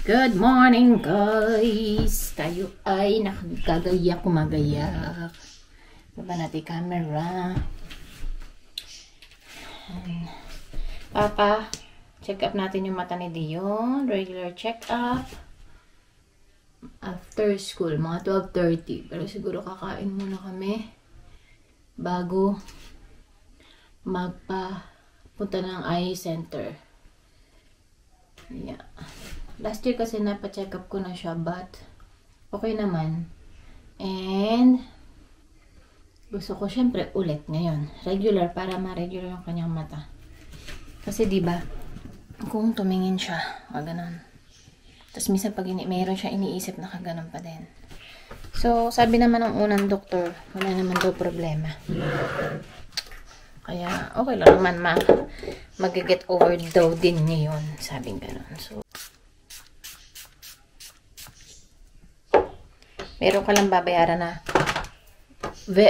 Good morning, guys! Tayo ay nakagagayak, kumagayak. Baba natin camera. Papa, check up natin yung mata ni Dion. Regular check up. After school, mga 12:30. Pero siguro kakain muna kami bago magpapunta ng eye center. Yeah. Last year kasi napa-check up ko na siya, but okay naman. And gusto ko syempre ulit ngayon. Regular, para ma-regular yung kanyang mata. Kasi diba, kung tumingin siya, ganun. Tapos minsan pag mayroon siya iniisip, nakaganon pa din. So, sabi naman ng unang doktor, wala naman daw problema. Kaya, okay lang naman mag-get over daw din ngayon. Sabing ganon. So, meron ka lang babayaran na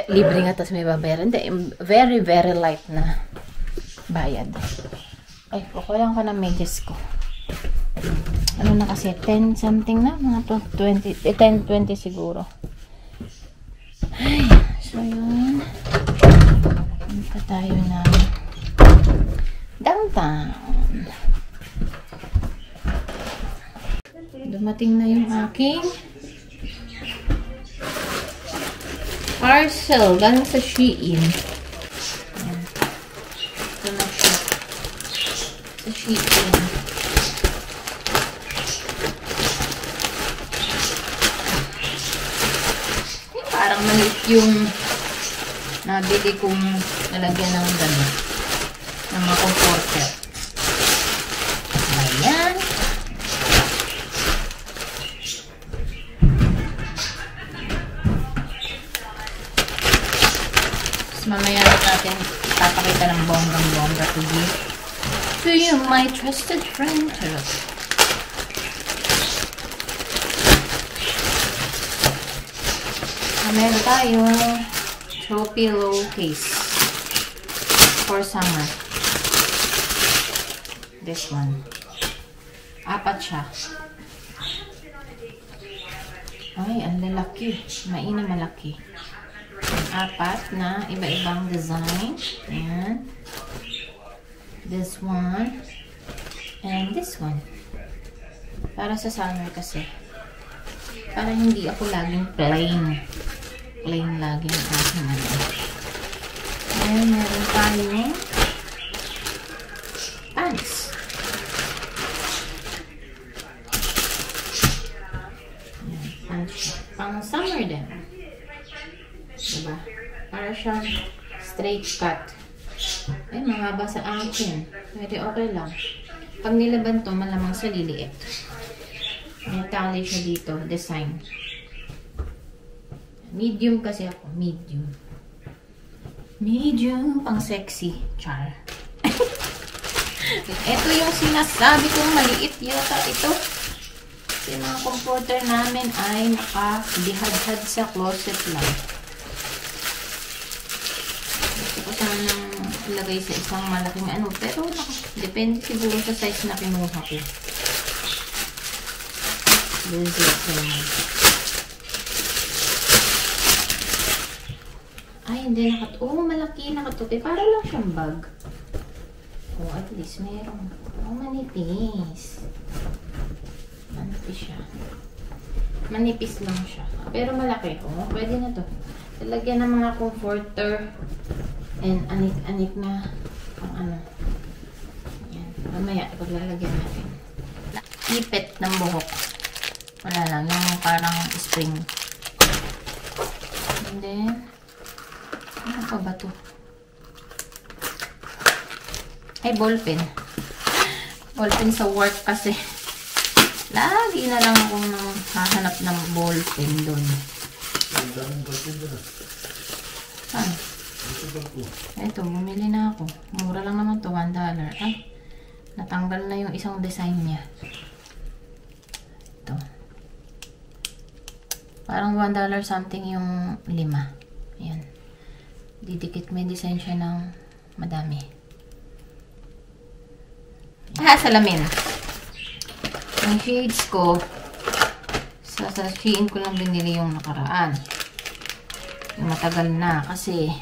libre nga, tapos may babayaran. Hindi, very, very light na bayad. Ay, kukulang ka ng medyas ko. Ano na kasi, 10 something na? Mga 10-20 siguro. Ay, so yun. Punta tayo na downtown. Dumating na yung aking parcel galing sa Shein. Ayan. Ito na siya. Sa Shein. Parang maliit yung nabili kong nalagyan ng gano'n. Ng mga comforter. Ayan. Mamaya natin ipapakita ng bonggang-bongga to you, my trusted friend. Meron tayong throw pillow case for summer. This one. 4 siya. Ay, ang lalaki. Maina malaki. 4 na iba-ibang design. Ayan. This one. And this one. Para sa summer kasi. Para hindi ako laging plain. Plain lagi ang aking ano. Ayan, meron tayong pants. Ayan, pants siya. Pang summer din. Diba? Para siyang straight cut. Ay, mahaba sa akin. Pwede okay lang. Pag nilaban to, malamang sa liliit. May tali siya dito. Design. Medium kasi ako. Medium. Medium. Pang sexy. Char. Ito yung sinasabi kong maliit yata ito. Yung mga comforter namin ay nakadihad-had sa closet lang. Sanang ilagay sa isang malaking ano, pero depende siguro sa size na kinuha ko. Ay, hindi malaki, nakatupi. Para lang siyang bag. Oh, at least meron. Oh, manipis. Manipis siya. Manipis lang siya. Pero malaki. Oh, pwede na to. Talagyan ng mga comforter. And anik-anik na ang ano. Ayan. Mamaya, ipaglalagyan natin. Ipit ng buhok. Wala lang. Yung parang spring. And then, ano pa ba to? Ay, ballpen. Ballpen sa work kasi. Lagi na lang akong hahanap ng ballpen doon. Saan? Ito, bumili na ako. Mura lang naman to, $1. Ay, natanggal na yung isang design niya. Ito. Parang $1 something yung 5. Ayan. Didikit, may design siya ng madami. Salamin. Yung shades ko, sa Shein ko lang binili yung nakaraan. Yung matagal na kasi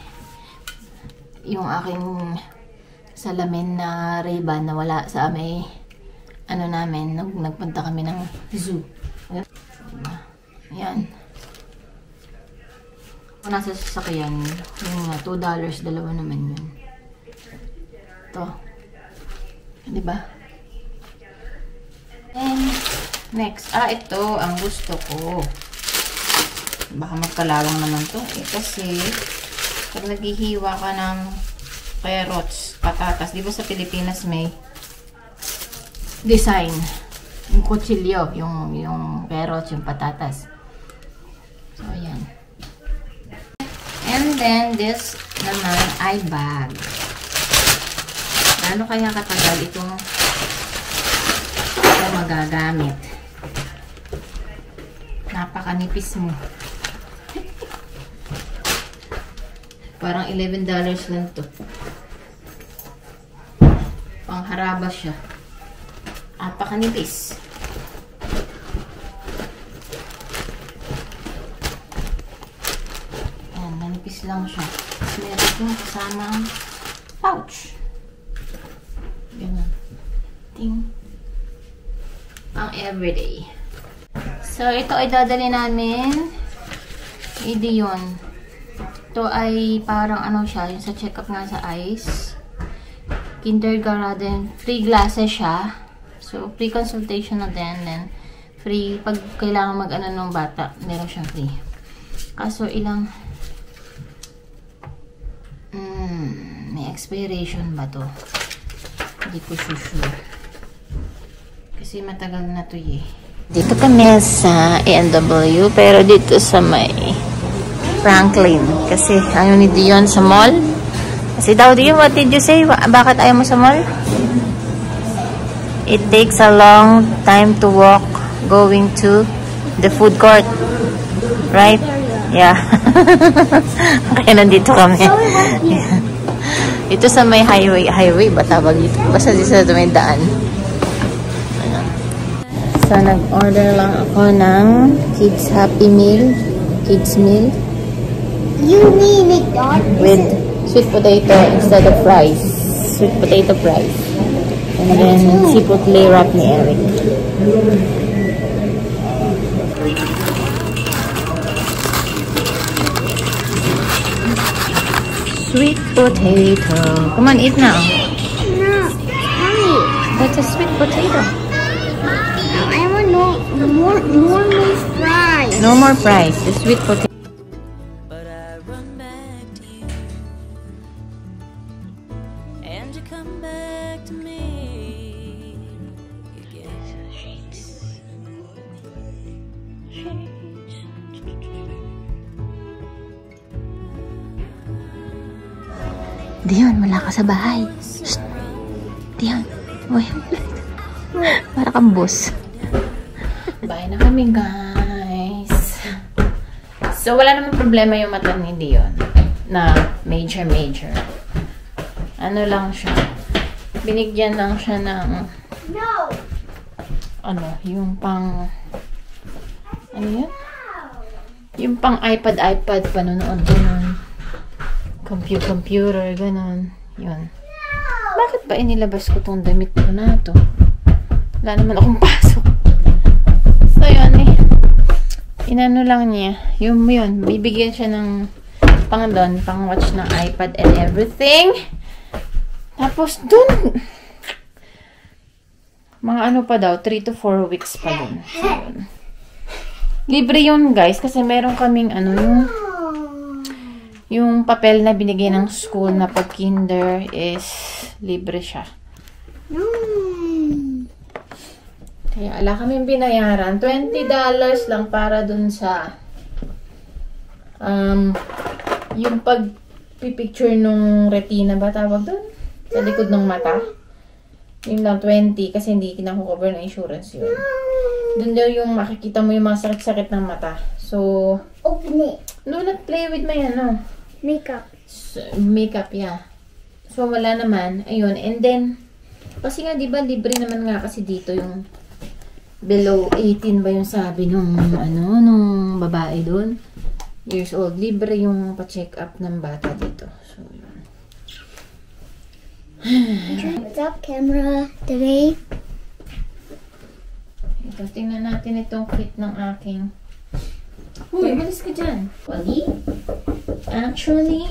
yung aking salamin na Ray-Ban na wala sa may ano namin, nagpunta kami ng zoo. Ayan. Kung nasa sasakyan, yung $2, dalawa naman yun. Ito. Diba? And next, ito ang gusto ko. Baka magkalawang naman to. Kasi pag naghihiwa ka ng carrots, patatas, di ba sa Pilipinas may design? Yung kutsilyo, yung carrots, yung patatas. So, ayan. And then, this naman ay bag. Ano kaya katagal itong magagamit? Napakanipis mo. Parang $11 lang to. Pangharaba siya. Napakanipis. Ayan, nanipis lang siya. Meron yung kasamang pouch. Ganun. Ting. Pang everyday. So, ito ay dadali namin. Hindi yun. Ito ay parang ano siya, yung sa check-up nga sa eyes. Kindergarten. Free glasses siya. So, free consultation na din. Then, free, pag kailangan mag-ano ng bata, meron siyang free. Kaso, ilang may expiration ba to? Hindi ko sure. Kasi matagal na to eh. Dito kami sa A&W, pero dito sa may Franklin. Kasi ayaw ni Dion sa mall. Kasi daw, Dion, what did you say? Bakit ayaw mo sa mall? It takes a long time to walk going to the food court. Right? Yeah. Kaya nandito kami. Ito sa may highway ba tawag dito? Basta dito sa may daan. So, nag-order lang ako ng Kids Happy Meal. Kids Meal. You mean McDonald's? With sweet potato instead of fries. Sweet potato fries. And then, seafood clay wrap ni Eric. Sweet potato. Come on, eat now. No, Mommy. That's a sweet potato. I want more fries. No more fries. The sweet potato. But I run back to you, and you come back to me again. Dion, wala ka sa bahay. Shh. Dion, uy. Para kang boss. Bye na kami, guys. So, wala namang problema yung mata ni Dion. Na major. Ano lang siya. Binigyan lang siya ng No. ano, yung pang ano yun? Yung pang iPad, panonood ganun. Computer, ganun. Yun. Bakit ba inilabas ko tong damit ko na to? Wala naman akong pasok. So, yun eh. Inano lang niya. Yun, bibigyan siya ng pang doon, pang watch ng iPad and everything. Tapos, dun, mga ano pa daw, 3 to 4 weeks pa dun. So, yun. Libre yun, guys, kasi meron kaming ano, yung papel na binigay ng school na pag kinder is libre siya. Kaya ala kaming binayaran. $20 lang para dun sa yung pag-picture nung retina ba tawag dun? Sa likod ng mata. Yun lang, 20 kasi hindi kinakover ng insurance yun. Dun daw yung makikita mo yung mga sakit-sakit ng mata. So, Open it. do not play with my ano. Makeup. Makeup, yeah. So, wala naman. Ayun. And then, kasi nga, di ba, libre naman nga kasi dito yung below 18 ba yung sabi nung nung babae doon. Years old. Libre yung pa-check up ng bata dito. So, yun. What's up, camera? Today, Ito, tingnan natin itong kit ng aking... Uy, malis ka dyan. Actually,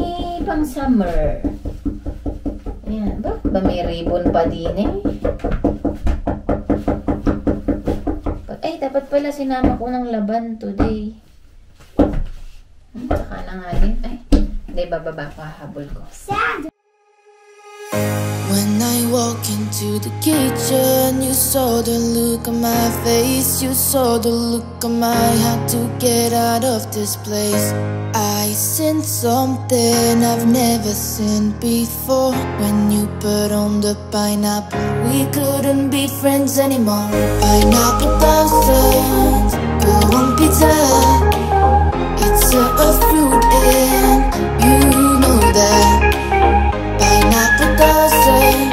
pang summer. Ayan. Bakit ba may ribbon pa din eh? Ay, dapat pala sinama ko ng laban today. Saka na nga din. Ay, hindi, bababa ko, hahabol ko. When I walk into the kitchen, you saw the look on my face. You saw the look on my had to get out of this place. I sensed something I've never seen before. When you put on the pineapple, we couldn't be friends anymore. Pineapple thousands, go on pizza. It's a fruit and you know that. Pineapple doesn't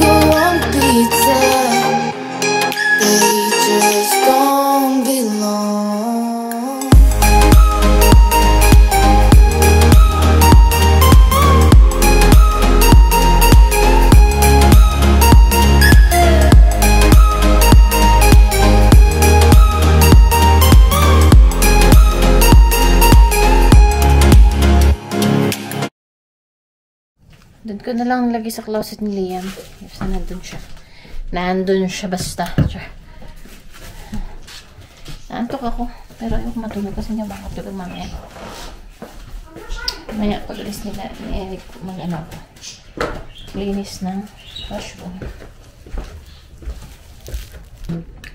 go on pizza. They just don't belong. Doon ko na lang lagi sa closet ni Liam. Basta nandun siya. Nandun siya basta. Naantok ako. Pero ayoko matulog kasi niya baka tulog mamaya. Mamaya pag-alis nila ni Eric mag-ano ako. Linis ng washroom.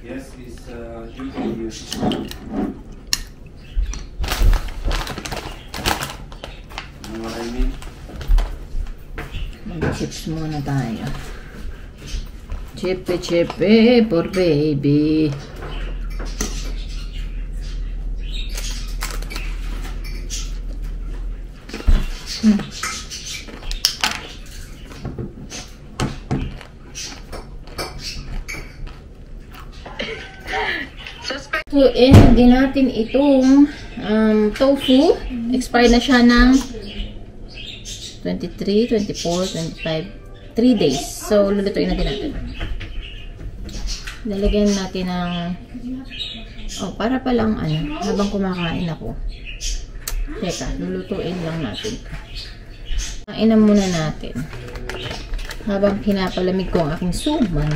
Yes, it's you can use. You know what I mean? Mag-chips muna tayo. Chippy for baby. So, din natin itong tofu. Expired na siya ng 23, 24, 25, 3 days. So, lulutuin natin. Lalagyan natin ng para palang habang kumakain ako. Teka, lulutuin lang natin. Kainan muna natin. Habang pinapalamig ko ang aking suman.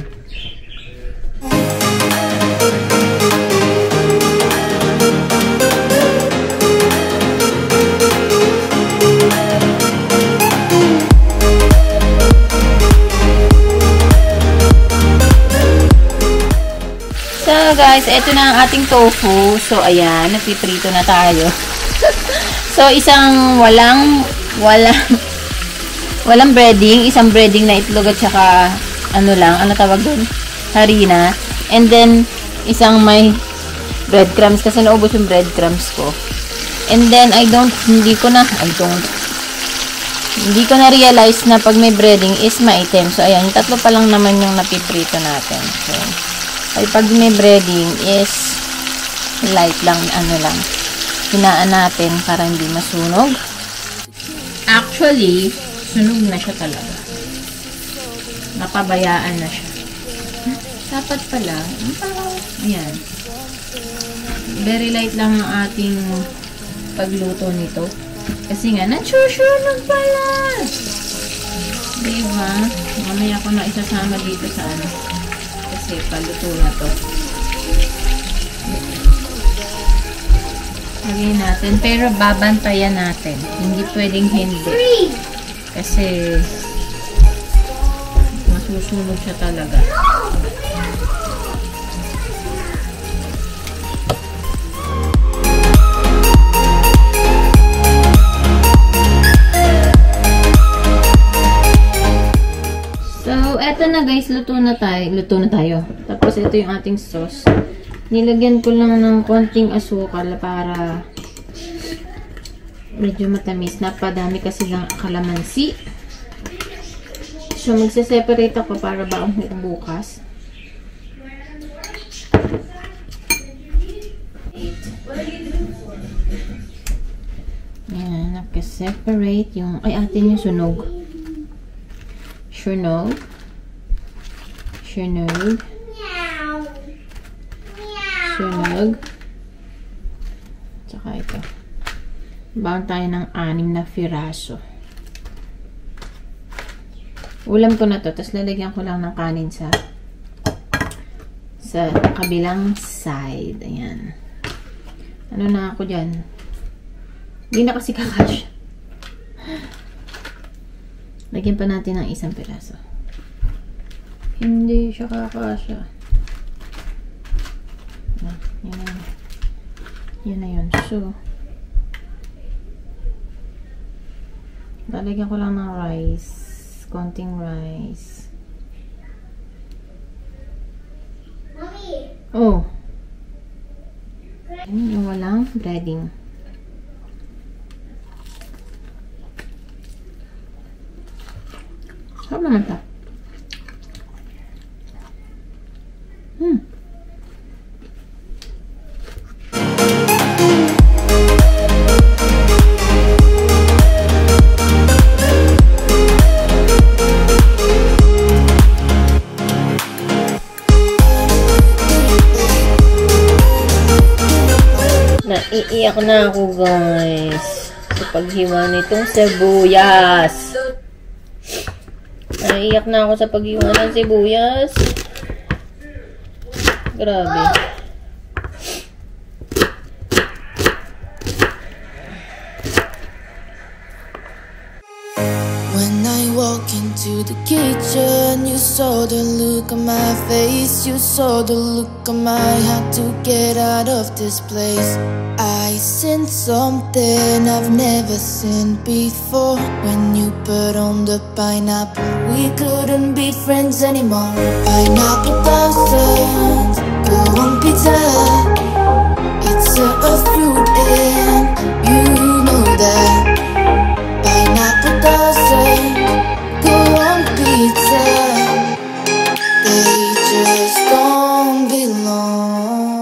So guys, ito na ang ating tofu. So ayan, nagpiprito na tayo. So isang walang breading, isang breading na itlog at saka ano tawag doon? Harina. And then isang may breadcrumbs kasi naubos yung breadcrumbs ko. And then hindi ko na realize na pag may breading is maitim. So ayan, yung tatlo pa lang naman yung napiprito natin. So ay pag may breading is light lang, hinaan natin para hindi masunog. Actually, sunog na siya talaga. Napabayaan na siya. Dapat pala, ayan. Very light lang ang ating pagluto nito. Kasi nga, nasusunog pala! Diba? Mamaya ko na isasama dito sa kasi paluto na to. Lagyan natin. Pero babantayan natin. Hindi pwedeng hindi. Kasi masusunog siya talaga. So, eto na guys, luto na tayo. Tapos, ito yung ating sauce. Nilagyan ko lang ng konting asukal para medyo matamis. Napadami kasi ng kalamansi. So, magse-separate ako para baong bukas. Naka-separate yung... Ay, atin yung sunog. Sunog. Sunog. Sunog. Tsaka ito. Baon tayo ng 6 na piraso. Ulam ko na to. Tapos lalagyan ko lang ng kanin sa kabilang side. Ayan. Ano na ako dyan? Hindi na kasi kakasya. Lagyan pa natin ng 1 piraso. Hindi siya kakasya. Yan na. Yan na yun. So, lalagyan ko lang ng rice. Konting rice. Mommy. Oh. Ano yung walang breading. Sarap naman ito. Naiiyak na ako, guys, sa paghiwa nitong sibuyas. Naiiyak na ako sa paghiwa ng sibuyas. Grabe. When I walk into the kitchen, you saw the look on my face. You saw the look on my had to get out of this place. I seen something I've never seen before. When you put on the pineapple, we couldn't be friends anymore. Pineapple thousands, go on pizza. It's a fruit and you know that. Pineapple doesn't go on pizza. They just don't belong.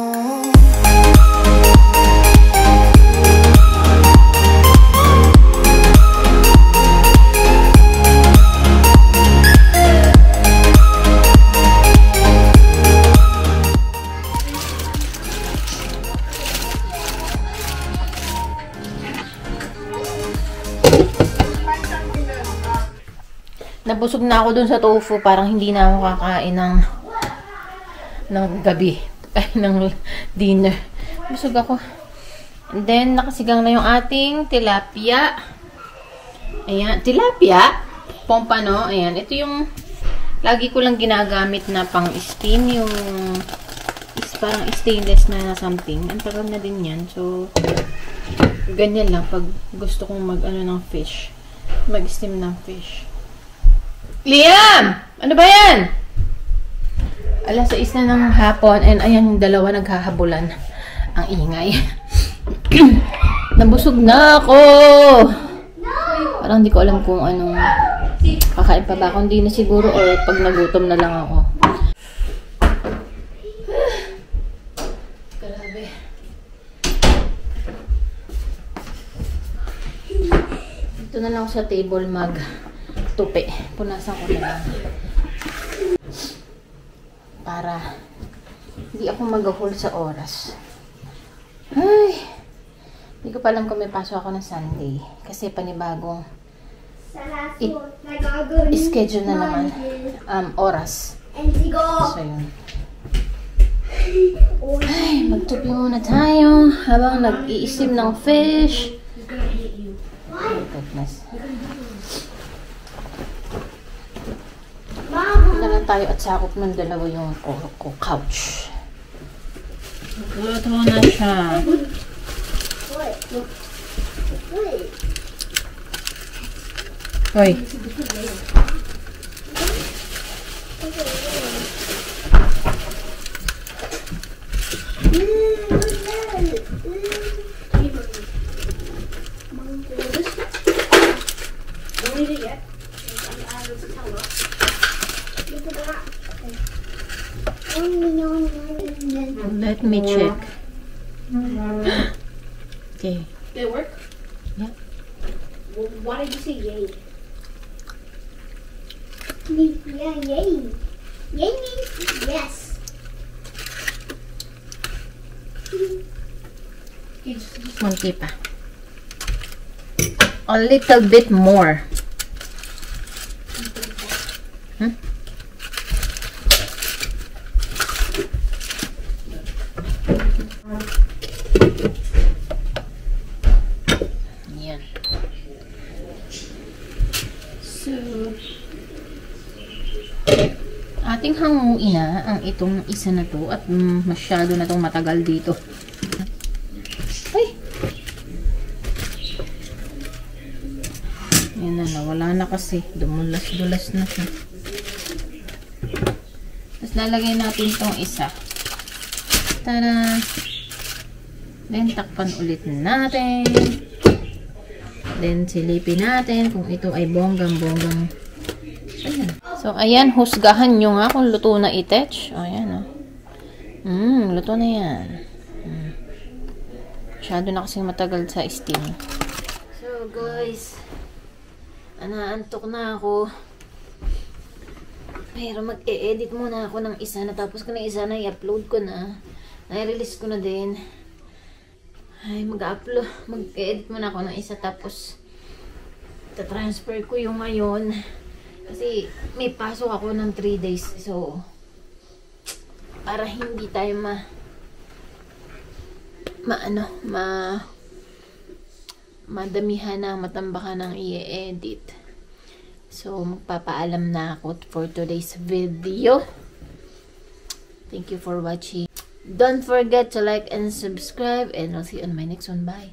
Nabusog na ako dun sa tofu. Parang hindi na ako kakain ng gabi. Ay, ng dinner. Busog ako. And then, nakasigang na yung ating tilapia. Ayan. Tilapia? Pompano. Ayan. Ito yung lagi ko lang ginagamit na pang-steam. Yung parang stainless na something. Ang tagal na din yan. So, ganyan lang pag gusto kong mag-ano ng fish. Mag-steam ng fish. Liam! Ano ba yan? 6:00 na ng hapon and ayan yung dalawa naghahabulan. Ang ingay. Nabusog na ako! Parang hindi ko alam kung anong kakain pa ba ako. Hindi na siguro or pag nagutom na lang ako. Grabe. Dito na lang ako sa table tupi. Punasan ko na lang. Para hindi ako mag-hold sa oras. Ay! Hindi ko pa alam kung may pasok ako na Sunday. Kasi panibagong schedule na naman. Oras. So, yun. Ay, magtupi muna tayo habang nag-iisip ng fish. Oh, goodness. Na lang tayo at sakop ng dalawa yung couch. Ito na siya. Hoy. Let me check. Okay. They work? Yeah. Why did you say yay? Yeah, yay. Yay means yes. Munti pa. A little bit more. Hmm? Yan. So, ating hanguin na ang itong isa na to at masyado na tong matagal dito. Ay! Yan na, nawala na kasi. Dumulas-dulas na siya. Tapos lalagay natin tong isa. Tada! Then, takpan ulit natin. Then, silipin natin kung ito ay bonggang-bonggang. Ayan. So, ayan. Husgahan nyo nga kung luto na itech. Ayan, luto na yan. Masyado na kasing matagal sa steam. So, guys. Anaantok na ako. Pero mag-e-edit muna ako ng isa. Natapos ko na isa na i-upload ko na. Na-release ko na din. Ay, mag-upload. Mag-edit muna ako ng isa. Tapos, ta-transfer ko yung ngayon. Kasi, may pasok ako ng 3 days. So, para hindi tayo madamihan na, matambakan ng i-edit. So, magpapaalam na ako for today's video. Thank you for watching. Don't forget to like and subscribe, and I'll see you on my next one. Bye!